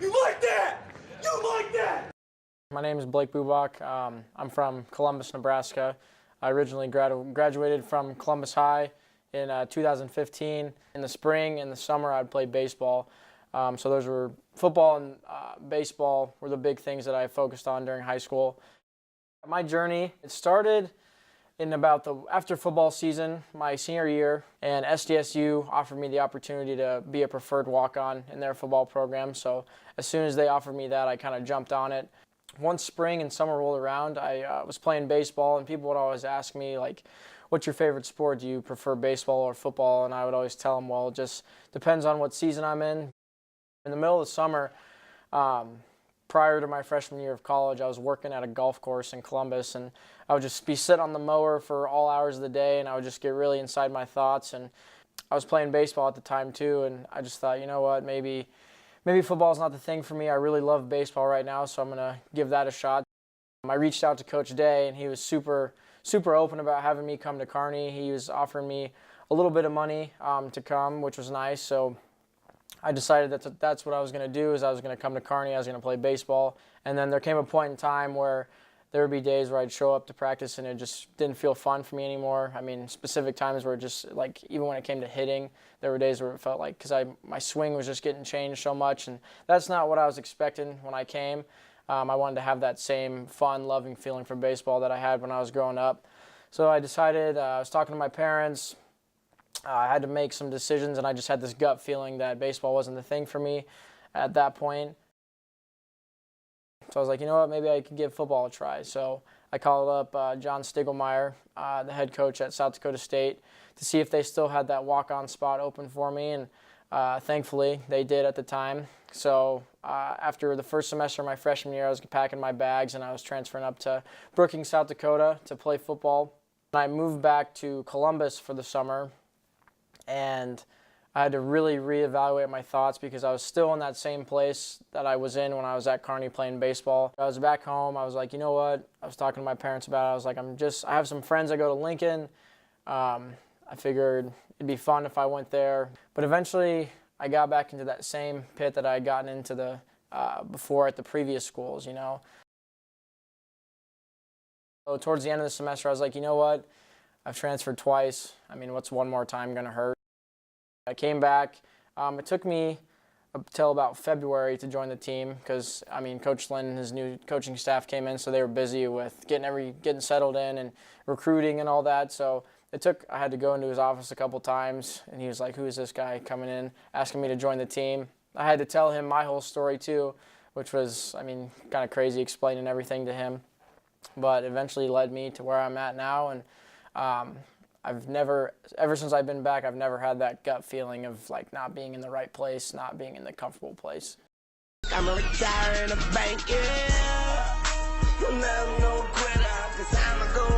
You like that? You like that? My name is Blake Bubak. I'm from Columbus, Nebraska. I originally graduated from Columbus High in 2015. In the spring and the summer, I'd play baseball. So those were football and baseball were the big things that I focused on during high school. My journey, it started in about after football season, my senior year, and SDSU offered me the opportunity to be a preferred walk-on in their football program. So as soon as they offered me that, I kind of jumped on it. Once spring and summer rolled around, I was playing baseball, and people would always ask me, like, what's your favorite sport? Do you prefer baseball or football? And I would always tell them, well, it just depends on what season I'm in. In the middle of the summer, prior to my freshman year of college, I was working at a golf course in Columbus, and I would just be sitting on the mower for all hours of the day, and I would just get really inside my thoughts. And I was playing baseball at the time too, and I just thought, you know what, maybe football's not the thing for me. I really love baseball right now, so I'm gonna give that a shot. I reached out to Coach Day, and he was super open about having me come to Kearney. He was offering me a little bit of money to come, which was nice. So I decided that's what I was going to do. Is I was going to come to Kearney. I was going to play baseball. And then there came a point in time where there would be days where I'd show up to practice and it just didn't feel fun for me anymore. I mean, specific times where it just, like, even when it came to hitting, there were days where it felt like, because my swing was just getting changed so much, and that's not what I was expecting when I came. I wanted to have that same fun, loving feeling for baseball that I had when I was growing up. So I decided, I was talking to my parents, I had to make some decisions, and I just had this gut feeling that baseball wasn't the thing for me at that point. So I was like, you know what, maybe I could give football a try. So I called up John Stiglmeyer, the head coach at South Dakota State, to see if they still had that walk-on spot open for me, and thankfully they did at the time. So after the first semester of my freshman year, I was packing my bags and I was transferring up to Brookings, South Dakota to play football. I moved back to Columbus for the summer, and I had to really reevaluate my thoughts because I was still in that same place that I was in when I was at Kearney playing baseball. I was back home. I was like, you know what? I was talking to my parents about it. I was like, I have some friends that go to Lincoln. I figured it'd be fun if I went there. But eventually, I got back into that same pit that I had gotten into before at the previous schools, you know. So towards the end of the semester, I was like, you know what? I've transferred twice. I mean, what's one more time going to hurt? I came back. It took me until about February to join the team because, I mean, Coach Lynn and his new coaching staff came in, so they were busy with getting settled in and recruiting and all that. So I had to go into his office a couple times, and he was like, who is this guy coming in asking me to join the team? I had to tell him my whole story too, which was, I mean, kind of crazy explaining everything to him. But eventually led me to where I'm at now, and ever since I've been back, I've never had that gut feeling of like not being in the right place, not being in the comfortable place. I'm a retire in a bank, yeah. You'll never know quitter, 'cause I'm a go.